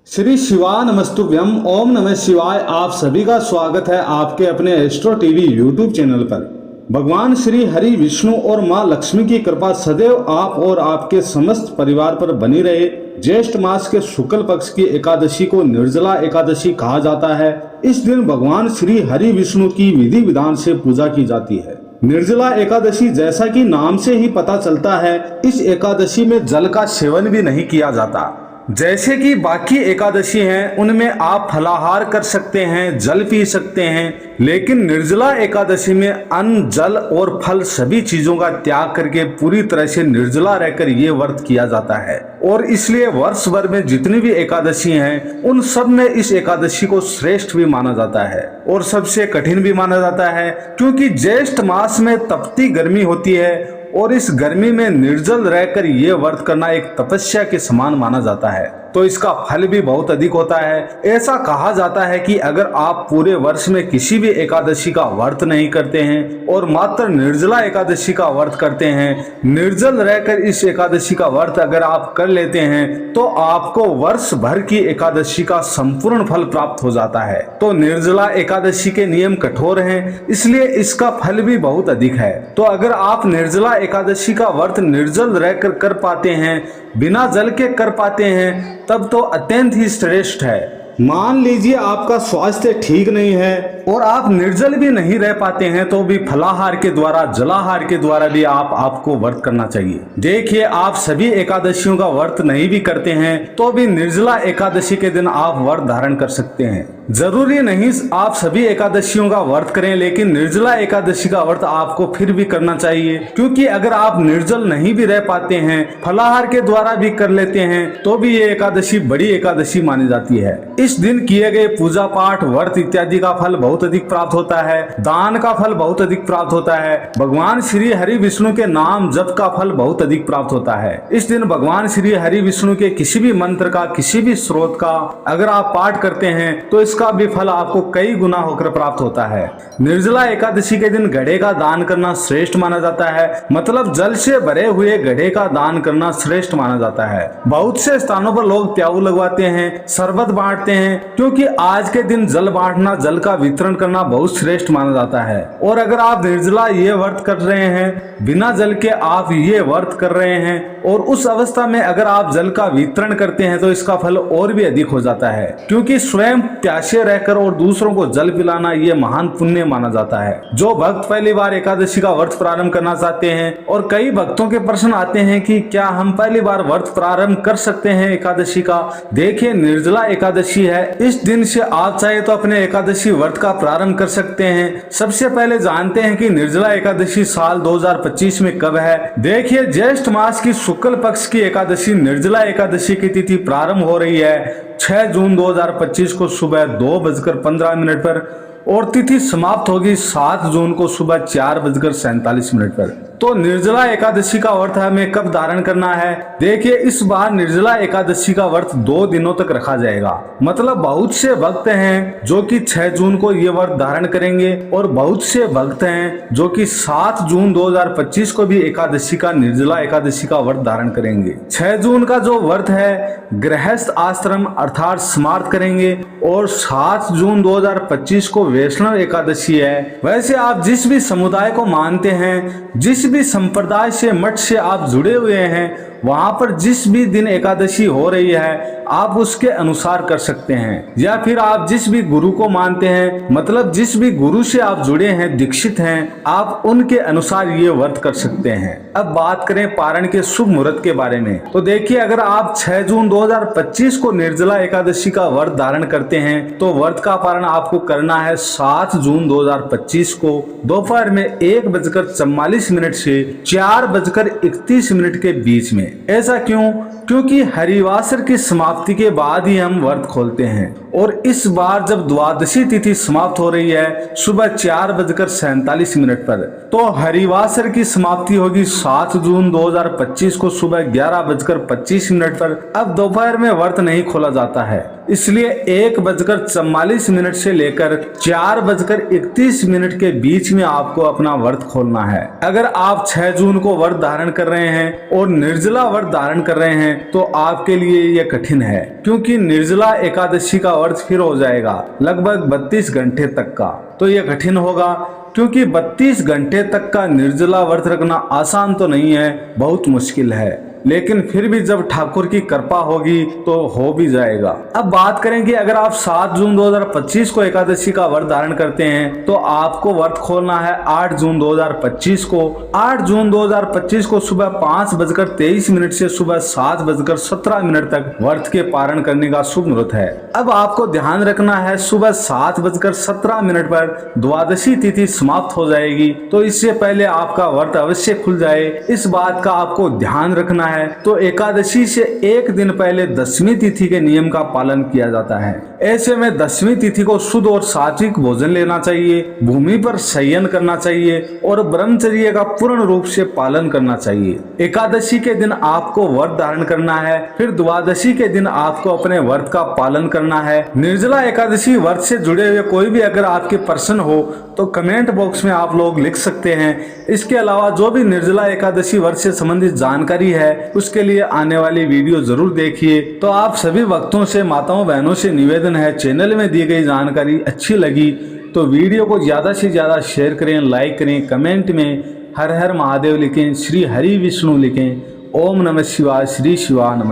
श्री शिवा नमस्तुभ्यम। ओम नमः शिवाय। आप सभी का स्वागत है आपके अपने एस्ट्रो टीवी यूट्यूब चैनल पर। भगवान श्री हरि विष्णु और मां लक्ष्मी की कृपा सदैव आप और आपके समस्त परिवार पर बनी रहे। ज्येष्ठ मास के शुक्ल पक्ष की एकादशी को निर्जला एकादशी कहा जाता है। इस दिन भगवान श्री हरि विष्णु की विधि विधान से पूजा की जाती है। निर्जला एकादशी जैसा कि नाम से ही पता चलता है, इस एकादशी में जल का सेवन भी नहीं किया जाता। जैसे कि बाकी एकादशी हैं उनमें आप फलाहार कर सकते हैं, जल पी सकते हैं, लेकिन निर्जला एकादशी में अन्न, जल और फल सभी चीजों का त्याग करके पूरी तरह से निर्जला रहकर ये व्रत किया जाता है। और इसलिए वर्ष भर में जितनी भी एकादशी हैं उन सब में इस एकादशी को श्रेष्ठ भी माना जाता है और सबसे कठिन भी माना जाता है, क्योंकि ज्येष्ठ मास में तपती गर्मी होती है और इस गर्मी में निर्जल रहकर ये व्रत करना एक तपस्या के समान माना जाता है। तो इसका फल भी बहुत अधिक होता है। ऐसा कहा जाता है कि अगर आप पूरे वर्ष में किसी भी एकादशी का व्रत नहीं करते हैं और मात्र निर्जला एकादशी का व्रत करते हैं, निर्जल रहकर इस एकादशी का व्रत अगर आप कर लेते हैं तो आपको वर्ष भर की एकादशी का संपूर्ण फल प्राप्त हो जाता है। तो निर्जला एकादशी के नियम कठोर हैं, इसलिए इसका फल भी बहुत अधिक है। तो अगर आप निर्जला एकादशी का व्रत निर्जल रहकर कर पाते हैं, बिना जल के कर पाते हैं, तब तो अत्यंत ही श्रेष्ठ है। मान लीजिए आपका स्वास्थ्य ठीक नहीं है और आप निर्जल भी नहीं रह पाते हैं, तो भी फलाहार के द्वारा, जलाहार के द्वारा भी आपको व्रत करना चाहिए। देखिए, आप सभी एकादशियों का व्रत नहीं भी करते हैं तो भी निर्जला एकादशी के दिन आप व्रत धारण कर सकते हैं। जरूरी नहीं आप सभी एकादशियों का व्रत करें, लेकिन निर्जला एकादशी का व्रत आपको फिर भी करना चाहिए, क्योंकि अगर आप निर्जल नहीं भी रह पाते हैं, फलाहार के द्वारा भी कर लेते हैं, तो भी ये एकादशी बड़ी एकादशी मानी जाती है। इस दिन किए गए पूजा पाठ, व्रत इत्यादि का फल बहुत अधिक प्राप्त होता है। दान का फल बहुत अधिक प्राप्त होता है। भगवान श्री हरि विष्णु के नाम जप का फल बहुत अधिक प्राप्त होता है। इस दिन भगवान श्री हरि विष्णु के किसी भी मंत्र का, किसी भी स्रोत का अगर आप पाठ करते हैं तो इसका भी फल आपको कई गुना होकर प्राप्त होता है। निर्जला एकादशी के दिन घड़े का दान करना श्रेष्ठ माना जाता है, मतलब जल से भरे हुए घड़े का दान करना श्रेष्ठ माना जाता है। बहुत से स्थानों पर लोग प्याऊ लगवाते हैं, शरबत बांटते हैं, क्योंकि आज के दिन जल बांटना, जल का वितरण करना बहुत श्रेष्ठ माना जाता है। और अगर आप निर्जला ये व्रत कर रहे हैं, बिना जल के आप ये व्रत कर रहे हैं और उस अवस्था में अगर आप जल का वितरण करते हैं तो इसका फल और भी अधिक हो जाता है, क्योंकि स्वयं प्यासे रहकर और दूसरों को जल पिलाना ये महान पुण्य माना जाता है। जो भक्त पहली बार एकादशी का व्रत प्रारंभ करना चाहते हैं, और कई भक्तों के प्रश्न आते हैं कि क्या हम पहली बार व्रत प्रारंभ कर सकते हैं एकादशी का। देखिए, निर्जला एकादशी है, इस दिन से आप चाहे तो अपने एकादशी व्रत का प्रारंभ कर सकते हैं। सबसे पहले जानते हैं कि निर्जला एकादशी साल 2025 में कब है। देखिए, ज्येष्ठ मास की शुक्ल पक्ष की एकादशी निर्जला एकादशी की तिथि प्रारंभ हो रही है 6 जून 2025 को सुबह 2:15 पर, और तिथि समाप्त होगी 7 जून को सुबह 4:47 पर। तो निर्जला एकादशी का व्रत हमें कब धारण करना है। देखिए, इस बार निर्जला एकादशी का व्रत 2 दिनों तक रखा जाएगा। मतलब बहुत से भक्त हैं जो कि 6 जून को ये व्रत धारण करेंगे, और बहुत से भक्त हैं जो कि 7 जून 2025 को भी एकादशी का, निर्जला एकादशी का व्रत धारण करेंगे। 6 जून का जो व्रत है गृहस्थ आश्रम अर्थात समाप्त करेंगे, और 7 जून 2025 को वैष्णव एकादशी है। वैसे आप जिस भी समुदाय को मानते हैं, जिस भी संप्रदाय से, मठ से आप जुड़े हुए हैं, वहां पर जिस भी दिन एकादशी हो रही है आप उसके अनुसार कर सकते हैं। या फिर आप जिस भी गुरु को मानते हैं, मतलब जिस भी गुरु से आप जुड़े हैं, दीक्षित हैं, आप उनके अनुसार ये व्रत कर सकते हैं। अब बात करें पारण के शुभ मुहूर्त के बारे में, तो देखिए, अगर आप 6 जून 2025 को निर्जला एकादशी का व्रत धारण करते हैं तो व्रत का पारण आपको करना है 7 जून 2025 को दोपहर में 1:44 से 4:31 के बीच में। ऐसा क्यों? क्योंकि हरिवासर की समाप्ति के बाद ही हम व्रत खोलते हैं, और इस बार जब द्वादशी तिथि समाप्त हो रही है सुबह 4:47 पर, तो हरिवासर की समाप्ति होगी 7 जून 2025 को सुबह 11:25 पर। अब दोपहर में व्रत नहीं खोला जाता है, इसलिए 1:44 से लेकर 4:31 के बीच में आपको अपना व्रत खोलना है। अगर आप 6 जून को व्रत धारण कर रहे हैं और निर्जला व्रत धारण कर रहे हैं तो आपके लिए यह कठिन है, क्योंकि निर्जला एकादशी का व्रत फिर हो जाएगा लगभग 32 घंटे तक का। तो यह कठिन होगा, क्योंकि 32 घंटे तक का निर्जला व्रत रखना आसान तो नहीं है, बहुत मुश्किल है, लेकिन फिर भी जब ठाकुर की कृपा होगी तो हो भी जाएगा। अब बात करें कि अगर आप 7 जून 2025 को एकादशी का व्रत धारण करते हैं तो आपको व्रत खोलना है 8 जून 2025 को। 8 जून 2025 को सुबह 5:23 से सुबह 7:17 तक व्रत के पारण करने का शुभ मुहूर्त है। अब आपको ध्यान रखना है, सुबह 7:17 पर द्वादशी तिथि समाप्त हो जाएगी, तो इससे पहले आपका व्रत अवश्य खुल जाए, इस बात का आपको ध्यान रखना है। तो एकादशी से एक दिन पहले दशमी तिथि के नियम का पालन किया जाता है। ऐसे में दशमी तिथि को शुद्ध और सात्विक भोजन लेना चाहिए, भूमि पर शयन करना चाहिए और ब्रह्मचर्य का पूर्ण रूप से पालन करना चाहिए। एकादशी के दिन आपको व्रत धारण करना है, फिर द्वादशी के दिन आपको अपने व्रत का पालन करना है। निर्जला एकादशी व्रत से जुड़े हुए कोई भी अगर आपके प्रश्न हो तो कमेंट बॉक्स में आप लोग लिख सकते हैं। इसके अलावा जो भी निर्जला एकादशी व्रत से संबंधित जानकारी है उसके लिए आने वाली वीडियो जरूर देखिए। तो आप सभी भक्तों से, माताओं बहनों से निवेदन है, चैनल में दी गई जानकारी अच्छी लगी तो वीडियो को ज्यादा से ज्यादा शेयर करें, लाइक करें, कमेंट में हर हर महादेव लिखें, श्री हरि विष्णु लिखें। ओम नमः शिवाय, श्री शिवा नमः।